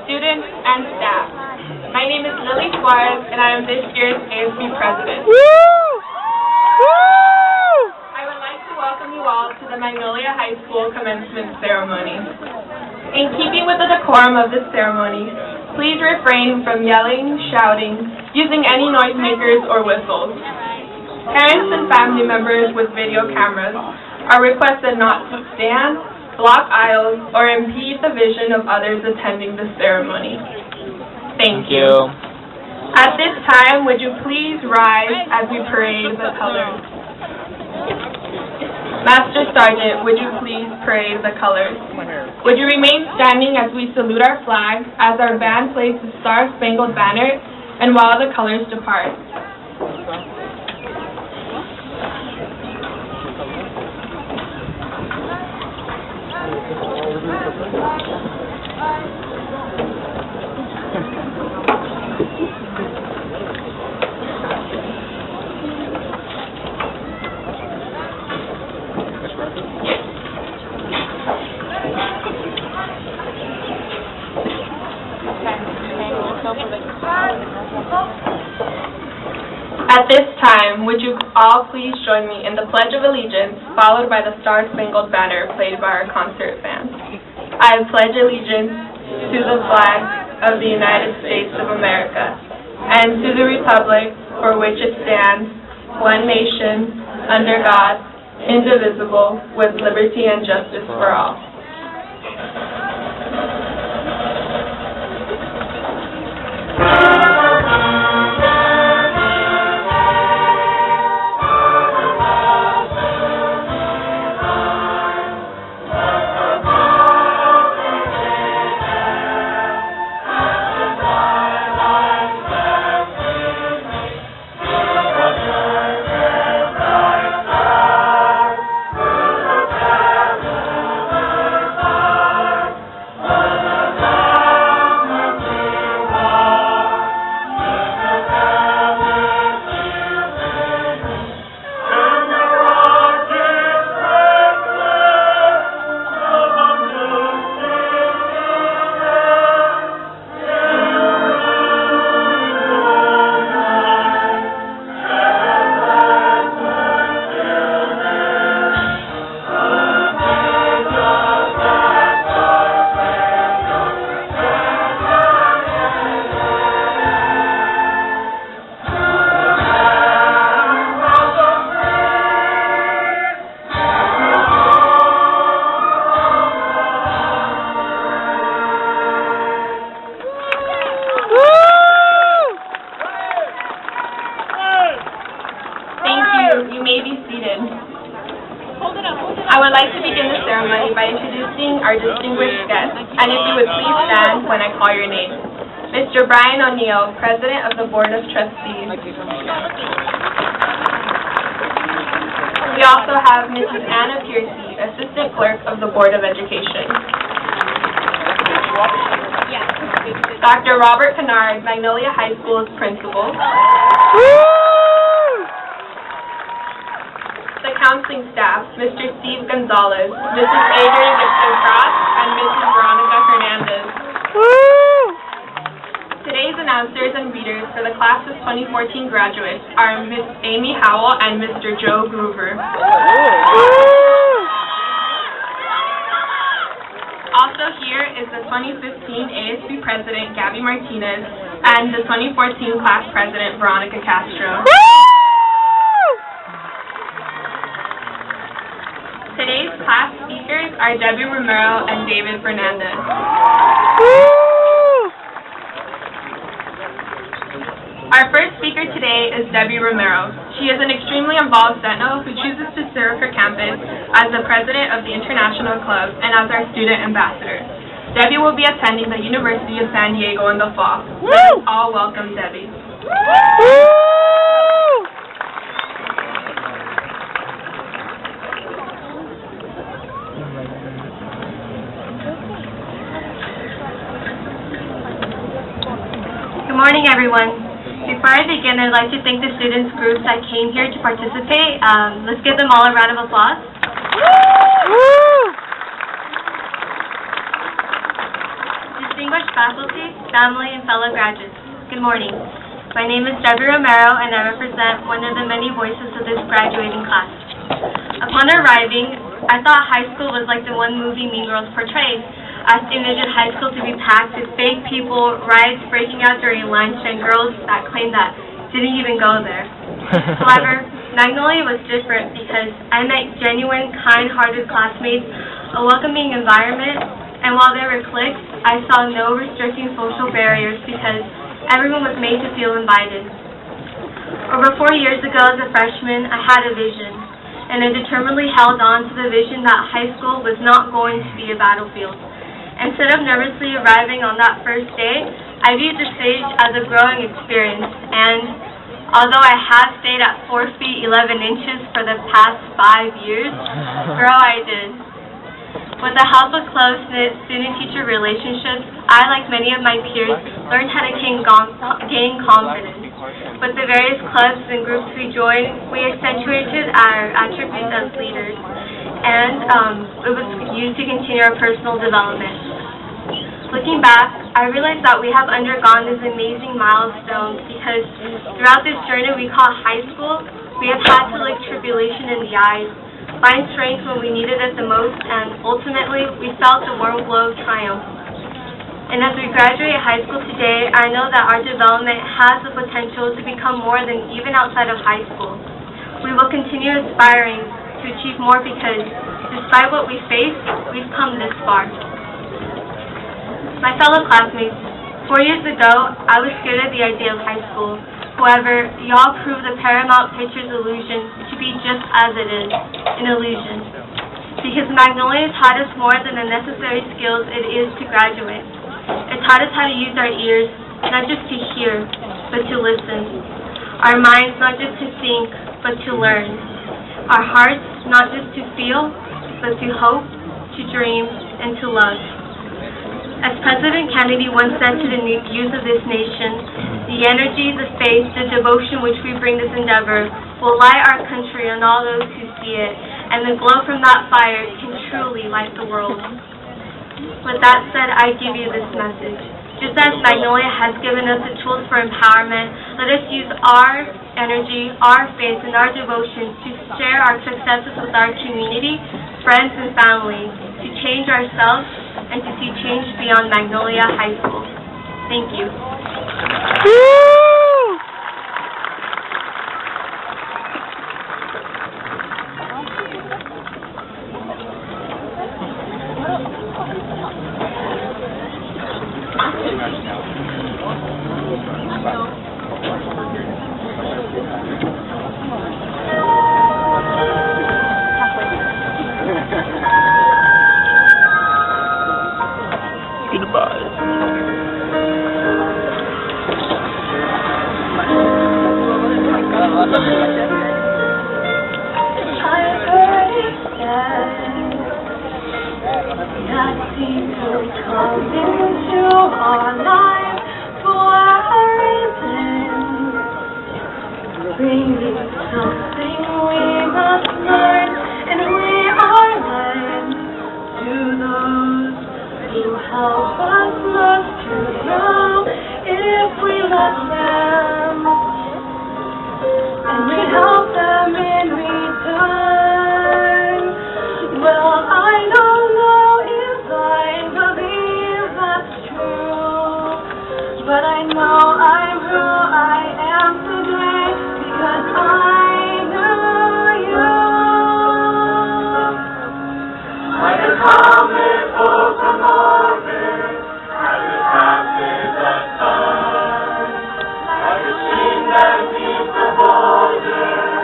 students, and staff. My name is Lily Suarez, and I am this year's ASB president. I would like to welcome you all to the Magnolia High School commencement ceremony. In keeping with the decorum of this ceremony, please refrain from yelling, shouting, using any noisemakers or whistles. Parents and family members with video cameras are requested not to stand, block aisles, or impede the vision of others attending the ceremony. Thank you. At this time, would you please rise as we parade the colors? Master Sergeant, would you please parade the colors? Would you remain standing as we salute our flag, as our band plays the Star-Spangled Banner, and while the colors depart? At this time, would you all please join me in the Pledge of Allegiance, followed by the Star-Spangled Banner played by our concert band. I pledge allegiance to the flag of the United States of America, and to the republic for which it stands, one nation, under God, indivisible, with liberty and justice for all. I would like to begin the ceremony by introducing our distinguished guests, and if you would please stand when I call your name. Mr. Brian O'Neill, President of the Board of Trustees. We also have Mrs. Anna Piercy, Assistant Clerk of the Board of Education. Dr. Robert Kennard, Magnolia High School's Principal. The counseling staff, Mr. Steve Gonzalez, Mrs. Adrienne Gibson-Cross, and Mrs. Veronica Hernandez. Today's announcers and readers for the class of 2014 graduates are Ms. Amy Howell and Mr. Joe Groover. Also here is the 2015 ASB President, Gabby Martinez, and the 2014 Class President, Veronica Castro. Today's class speakers are Debbie Romero and David Fernandez. Our first speaker today is Debbie Romero. She is an extremely involved Sentinel who chooses to serve her campus as the president of the International Club and as our student ambassador. Debbie will be attending the University of San Diego in the fall. Let us all welcome Debbie. Good morning, everyone. Before I begin, I'd like to thank the students groups that came here to participate. Let's give them all a round of applause. distinguished faculty, family, and fellow graduates, good morning. My name is Debbie Romero, and I represent one of the many voices of this graduating class. Upon arriving, I thought high school was like the one movie Mean Girls portrayed. I envisioned high school to be packed with fake people, riots breaking out during lunch, and girls that claimed that didn't even go there. However, Magnolia was different because I met genuine, kind-hearted classmates, a welcoming environment, and while there were cliques, I saw no restricting social barriers because everyone was made to feel invited. Over 4 years ago as a freshman, I had a vision, and I determinedly held on to the vision that high school was not going to be a battlefield. Instead of nervously arriving on that first day, I viewed the stage as a growing experience, and although I have stayed at 4 feet 11 inches for the past 5 years, grow I did. With the help of close-knit student-teacher relationships, I, like many of my peers, learned how to gain confidence. With the various clubs and groups we joined, we accentuated our attributes as leaders, and it was used to continue our personal development. Looking back, I realized that we have undergone these amazing milestones because throughout this journey we call high school, we have had to look tribulation in the eyes, find strength when we needed it the most, and ultimately, we felt the warm glow of triumph. And as we graduate high school today, I know that our development has the potential to become more than even outside of high school. We will continue aspiring to achieve more because, despite what we face, we've come this far. My fellow classmates, 4 years ago, I was scared of the idea of high school. However, y'all proved the paramount picture's illusion to be just as it is, an illusion. Because Magnolia taught us more than the necessary skills it is to graduate. It taught us how to use our ears, not just to hear, but to listen. Our minds, not just to think, but to learn. Our hearts, not just to feel, but to hope, to dream, and to love. As President Kennedy once said to the youth of this nation, the energy, the faith, the devotion which we bring this endeavor will light our country and all those who see it, and the glow from that fire can truly light the world. With that said, I give you this message. Just as Magnolia has given us the tools for empowerment, let us use our energy, our faith, and our devotion to share our successes with our community, friends, and family, to change ourselves, and to see change beyond Magnolia High School. Thank you. Like a stream that keeps the border.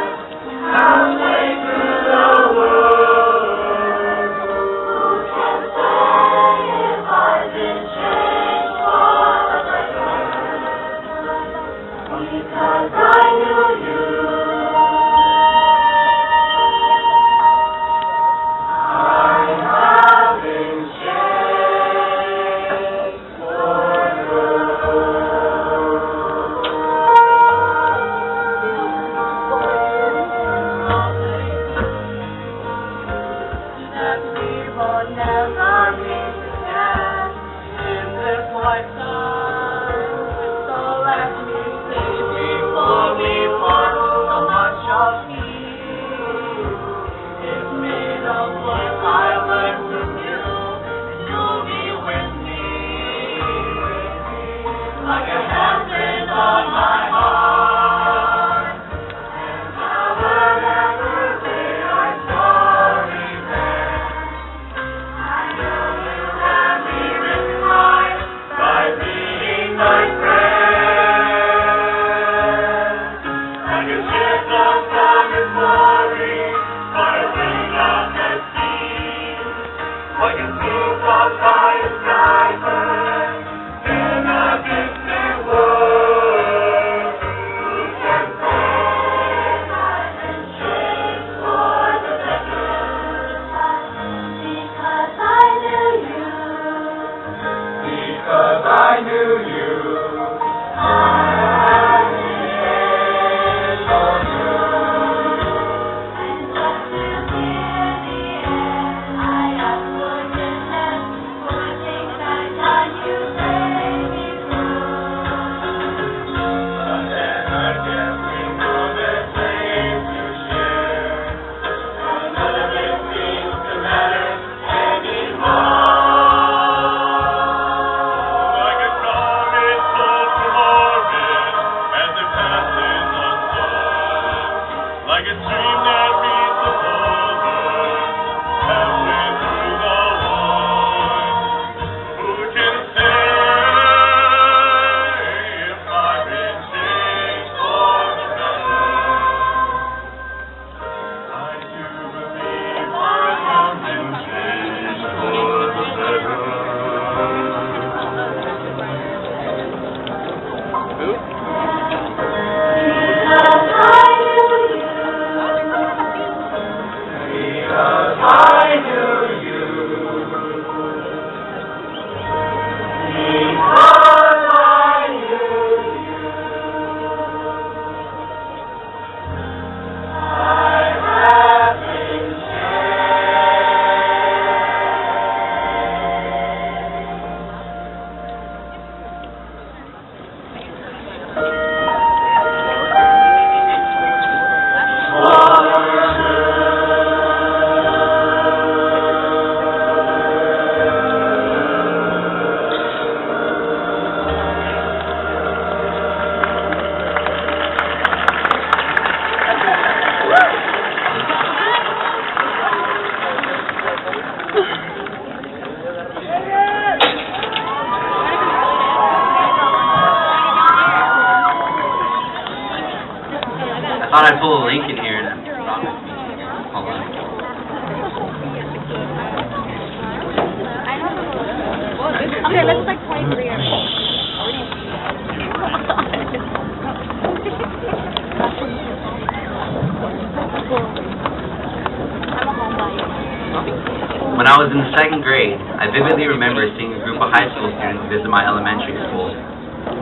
When I was in the 2nd grade, I vividly remember seeing a group of high school students visit my elementary school.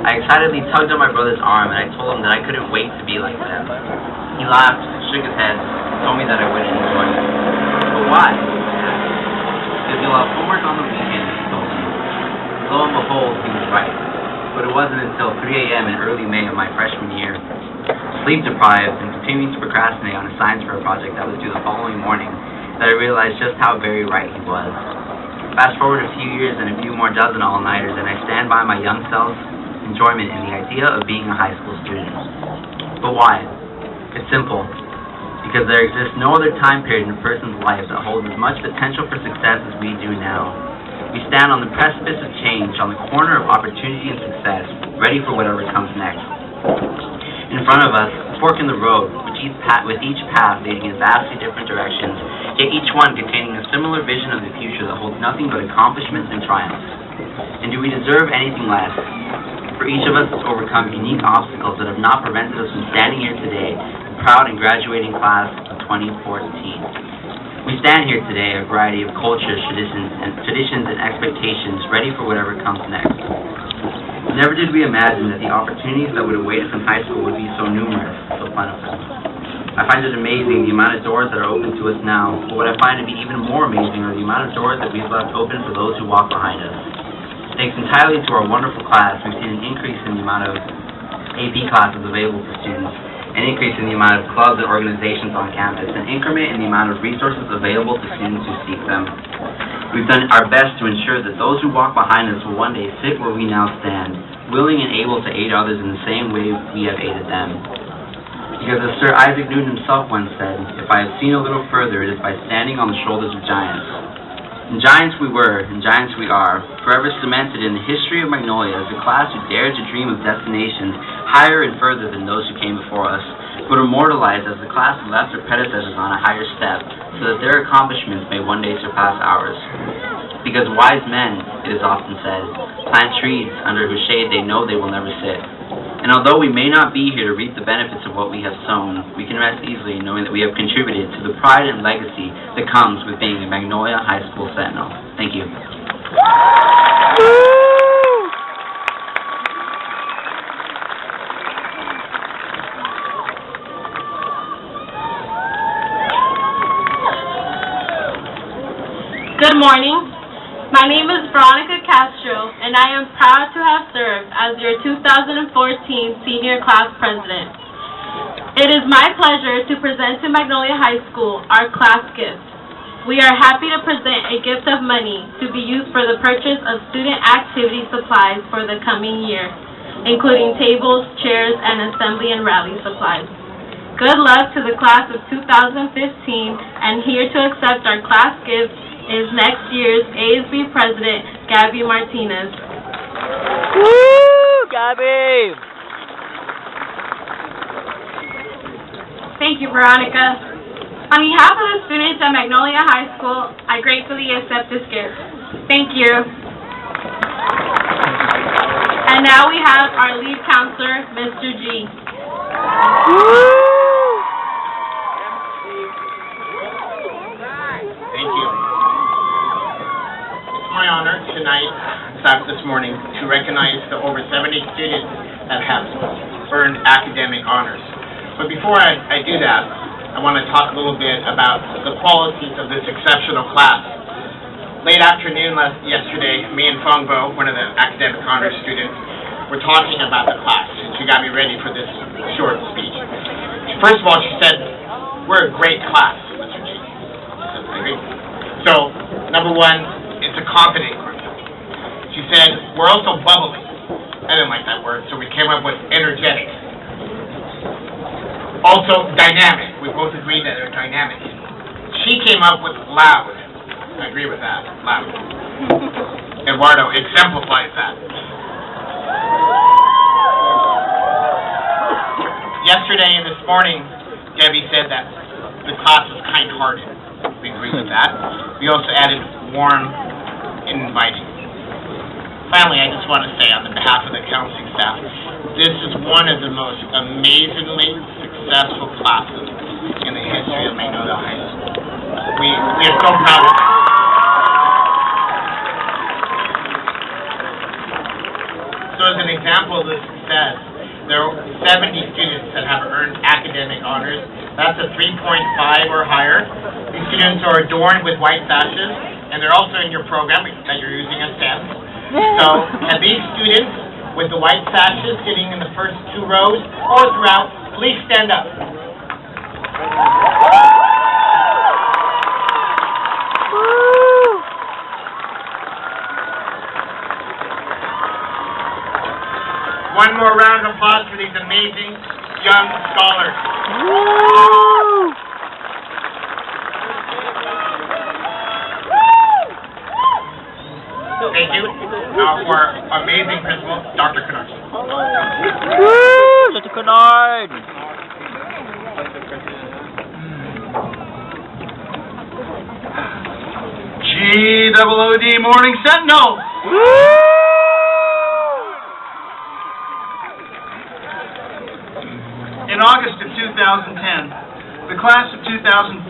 I excitedly tugged on my brother's arm and I told him that I couldn't wait to be like them. He laughed, shook his head, and told me that I wouldn't enjoy it. But why? I asked. Because you'll have homework on the weekend, he told me. Lo and behold, he was right. But it wasn't until 3 a.m. in early May of my freshman year, sleep-deprived and continuing to procrastinate on a science fair project that was due the following morning, that I realized just how very right he was. Fast forward a few years and a few more dozen all-nighters, and I stand by my young self's enjoyment in the idea of being a high school student. But why? It's simple. Because there exists no other time period in a person's life that holds as much potential for success as we do now. We stand on the precipice of change, on the corner of opportunity and success, ready for whatever comes next. In front of us, a fork in the road, with each path leading in vastly different directions, yet each one containing a similar vision of the future that holds nothing but accomplishments and triumphs. And do we deserve anything less? For each of us to overcome unique obstacles that have not prevented us from standing here today, the proud and graduating class of 2014. We stand here today, a variety of cultures, traditions, and expectations, ready for whatever comes next. Never did we imagine that the opportunities that would await us in high school would be so numerous, so plentiful. I find it amazing the amount of doors that are open to us now, but what I find to be even more amazing are the amount of doors that we've left open for those who walk behind us. Thanks entirely to our wonderful class, we've seen an increase in the amount of AP classes available to students, an increase in the amount of clubs and organizations on campus, an increment in the amount of resources available to students who seek them. We've done our best to ensure that those who walk behind us will one day sit where we now stand, willing and able to aid others in the same way we have aided them. Because as Sir Isaac Newton himself once said, if I have seen a little further, it is by standing on the shoulders of giants. And giants we were, and giants we are, forever cemented in the history of Magnolia as a class who dared to dream of destinations higher and further than those who came before us, but immortalized as the class who left their predecessors on a higher step, so that their accomplishments may one day surpass ours. Because wise men, it is often said, plant trees under whose shade they know they will never sit. And although we may not be here to reap the benefits of what we have sown, we can rest easily knowing that we have contributed to the pride and legacy that comes with being a Magnolia High School Sentinel. Thank you. Good morning. My name is Veronica Castro, and I am proud to have served as your 2014 Senior Class President. It is my pleasure to present to Magnolia High School our class gift. We are happy to present a gift of money to be used for the purchase of student activity supplies for the coming year, including tables, chairs, and assembly and rally supplies. Good luck to the class of 2015, and here to accept our class gift is next year's ASB President, Gabby Martinez. Woo, Gabby! Thank you, Veronica. On behalf of the students at Magnolia High School, I gratefully accept this gift. Thank you. And now we have our lead counselor, Mr. G. Woo! Thank you. It's my honor tonight, this morning, to recognize the over 70 students that have earned academic honors. But before I do that, I want to talk a little bit about the qualities of this exceptional class. Late afternoon yesterday, me and Fongbo, one of the academic honors students, were talking about the class, and she got me ready for this short speech. First of all, she said, we're a great class, Mr. G. I agree. So, number one, it's a confident group. She said, we're also bubbly. I didn't like that word, so we came up with energetic. Also, dynamic. We both agreed that they're dynamic. She came up with loud. I agree with that. Loud. Eduardo exemplifies that. Yesterday and this morning, Debbie said that the class was kind-hearted. We agree with that. We also added warm and inviting. Finally, I just want to say on the behalf of the counseling staff, this is one of the most amazingly successful classes in the history of Magnolia High School. We We are so proud of them. So as an example of the success, there are 70 students that have earned academic honors. That's a 3.5 or higher. These students are adorned with white sashes, and they're also in your program that you're using as STEM. So, have these students with the white sashes sitting in the first 2 rows or throughout, please stand up. One more round of applause for these amazing young scholars. Woo! Thank you for our amazing principal, Dr. Kennard. Woo! Dr. Kennard! G-O-O-D Morning Sentinel. Woo! In August of 2010, the class of 2014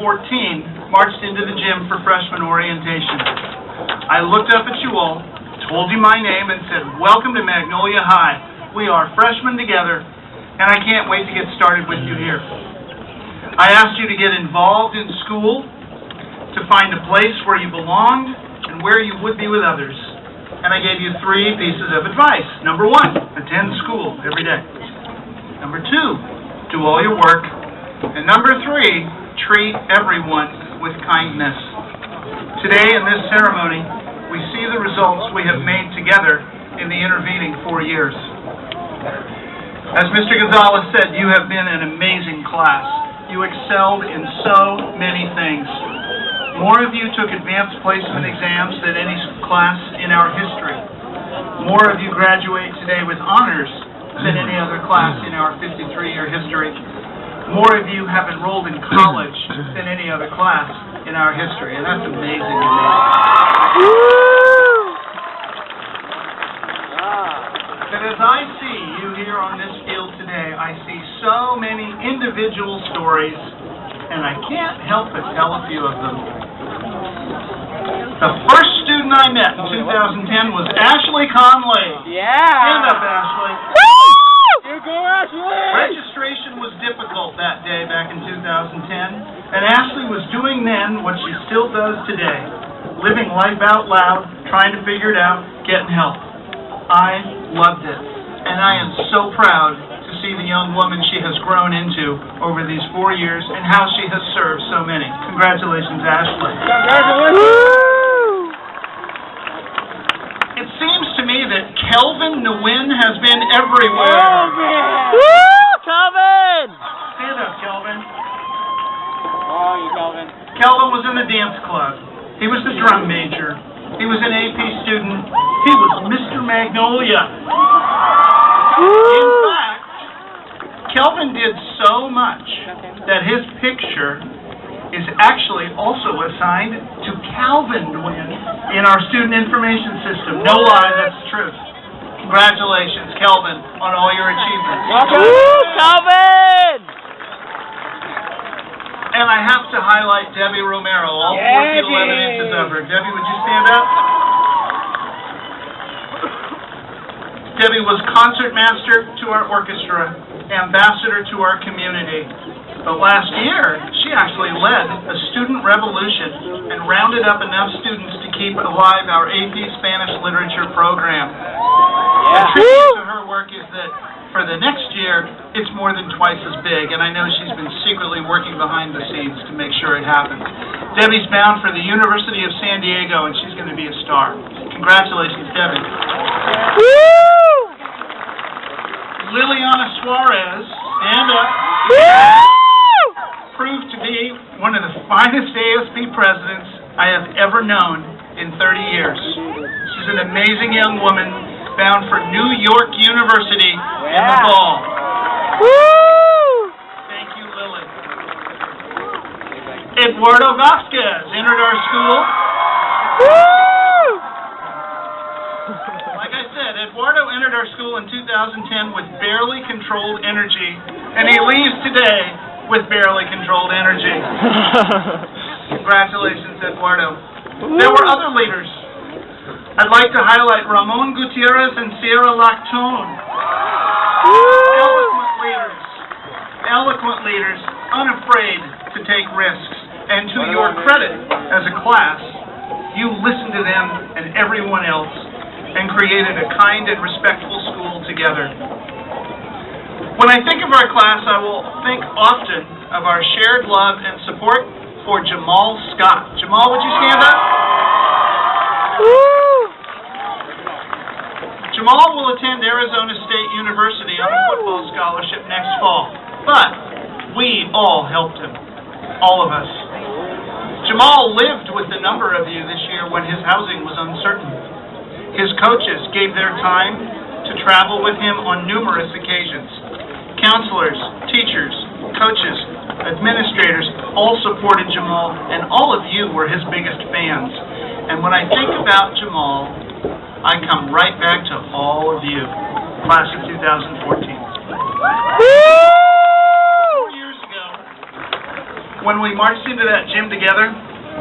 marched into the gym for freshman orientation. I looked up at you all, told you my name, and said, "Welcome to Magnolia High. We are freshmen together, and I can't wait to get started with you here." I asked you to get involved in school, to find a place where you belonged and where you would be with others. And I gave you 3 pieces of advice. Number 1, attend school every day. Number 2, do all your work. And number 3, treat everyone with kindness. Today in this ceremony, we see the results we have made together in the intervening 4 years. As Mr. Gonzalez said, you have been an amazing class. You excelled in so many things. More of you took advanced placement exams than any class in our history. More of you graduate today with honors than any other class in our 53-year history. More of you have enrolled in college than any other class in our history, and that's amazing to me. But as I see you here on this field today, I see so many individual stories, and I can't help but tell a few of them. The first student I met in 2010 was Ashley Conley. Yeah! Stand up, Ashley. Here go Ashley! Registration was difficult that day back in 2010, and Ashley was doing then what she still does today, living life out loud, trying to figure it out, getting help. I loved it, and I am so proud to see the young woman she has grown into over these 4 years and how she has served so many. Congratulations, Ashley. Congratulations! It seems to me that Kelvin Nguyen has been everywhere. Kelvin! Woo! Kelvin! Stand up, Kelvin. Oh, you Kelvin. Kelvin was in the dance club. He was the drum major. He was an AP student. He was Mr. Magnolia. In fact, Kelvin did so much that his picture is actually also assigned to Calvin Nguyen in our student information system. No lie, that's the truth. Congratulations, Kelvin, on all your achievements. Welcome! Woo! Kelvin! And I have to highlight Debbie Romero, all 4 feet 11 inches of her. Debbie, would you stand up? Debbie was concertmaster to our orchestra, ambassador to our community. But last year, she actually led a student revolution and rounded up enough students to keep alive our AP Spanish Literature program. The tribute to her work is that for the next year, it's more than twice as big, and I know she's been secretly working behind the scenes to make sure it happens. Debbie's bound for the University of San Diego, and she's going to be a star. Congratulations, Debbie. Woo! Liliana Suarez, stand up. Proved to be one of the finest ASB presidents I have ever known in 30 years. She's an amazing young woman bound for New York University in the fall. Woo! Thank you, Lily. Eduardo Vasquez entered our school. Woo! Like I said, Eduardo entered our school in 2010 with barely controlled energy, and he leaves today with barely controlled energy. Congratulations, Eduardo. There were other leaders. I'd like to highlight Ramon Gutierrez and Sierra Lactone. Eloquent leaders, unafraid to take risks. And to your credit, as a class, you listened to them and everyone else and created a kind and respectful school together. When I think of our class, I will think often of our shared love and support for Jamal Scott. Jamal, would you stand up? Jamal will attend Arizona State University on a football scholarship next fall, but we all helped him, all of us. Jamal lived with a number of you this year when his housing was uncertain. His coaches gave their time to travel with him on numerous occasions. Counselors, teachers, coaches, administrators all supported Jamal, and all of you were his biggest fans. And when I think about Jamal, I come right back to all of you, class of 2014. 4 years ago, when we marched into that gym together,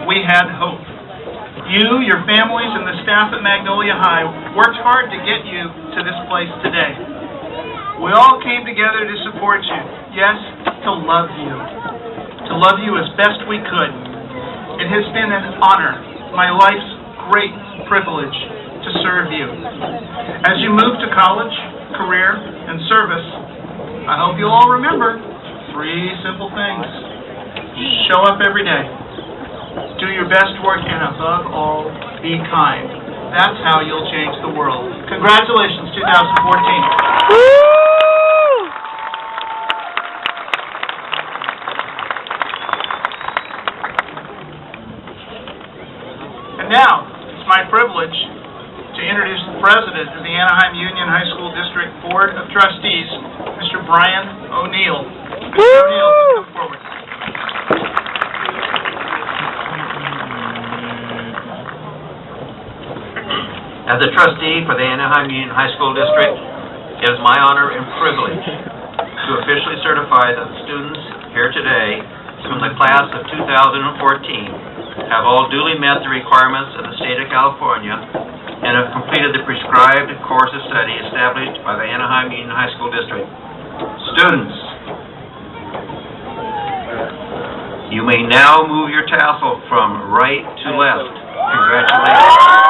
we had hope. You, your families, and the staff at Magnolia High worked hard to get you to this place today. We all came together to support you, yes, to love you as best we could. It has been an honor, my life's great privilege, to serve you. As you move to college, career, and service, I hope you'll all remember 3 simple things. Show up every day. Do your best work, and above all, be kind. That's how you'll change the world. Congratulations, 2014. And now, it's my privilege to introduce the President of the Anaheim Union High School District Board of Trustees, Mr. Brian O'Neill. Mr. O'Neill, come forward. As a trustee for the Anaheim Union High School District, it is my honor and privilege to officially certify that the students here today from the class of 2014 have all duly met the requirements of the state of California and have completed the prescribed course of study established by the Anaheim Union High School District. Students, you may now move your tassel from right to left. Congratulations.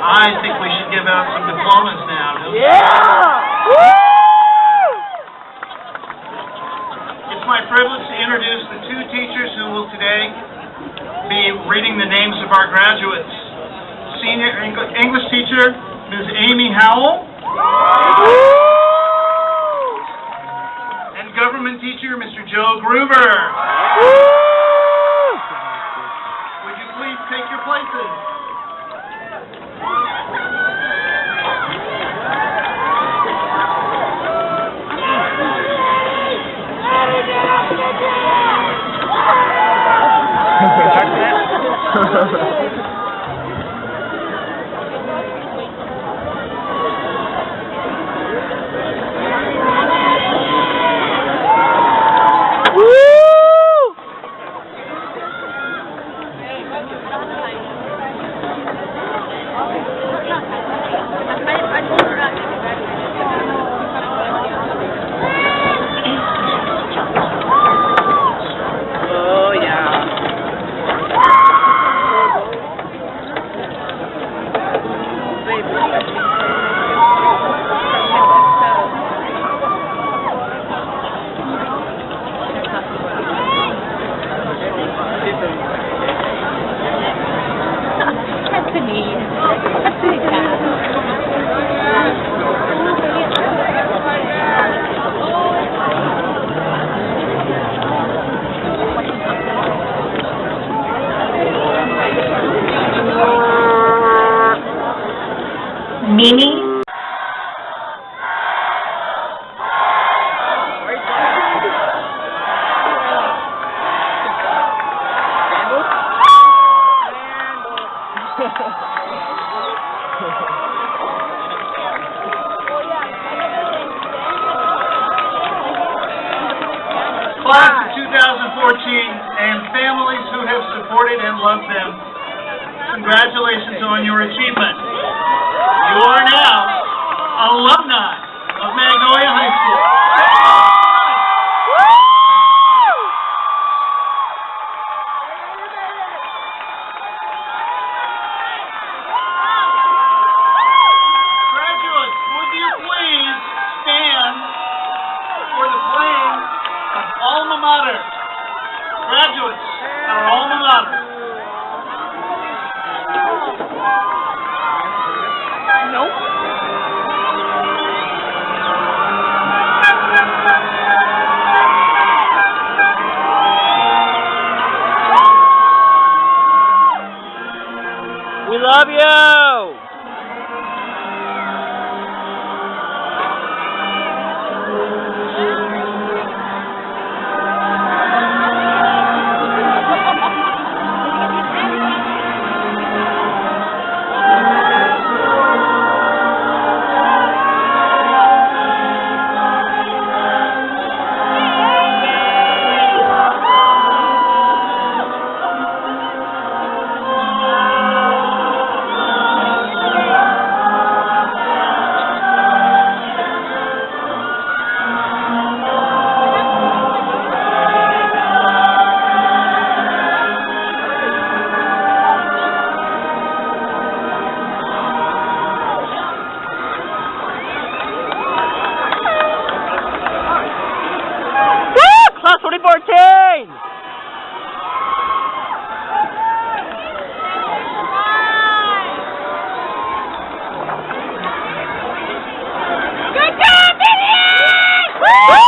I think we should give out some diplomas now, don't we? It's my privilege to introduce the 2 teachers who will today be reading the names of our graduates. Senior English teacher, Ms. Amy Howell. And government teacher, Mr. Joe Gruber. Would you please take your places? Mimi. Class of 2014 and families who have supported and loved them, congratulations on your achievement. You are now alumni of Magnolia High School. Graduates, would you please stand for the playing of alma mater? Graduates, our alma mater. We love you! Class 2014! Good job, Vivian! Woo!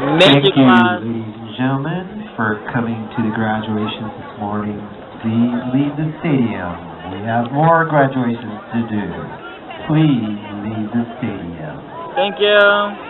Thank you, class. Ladies and gentlemen, for coming to the graduations this morning. Please leave the stadium. We have more graduations to do. Please leave the stadium. Thank you.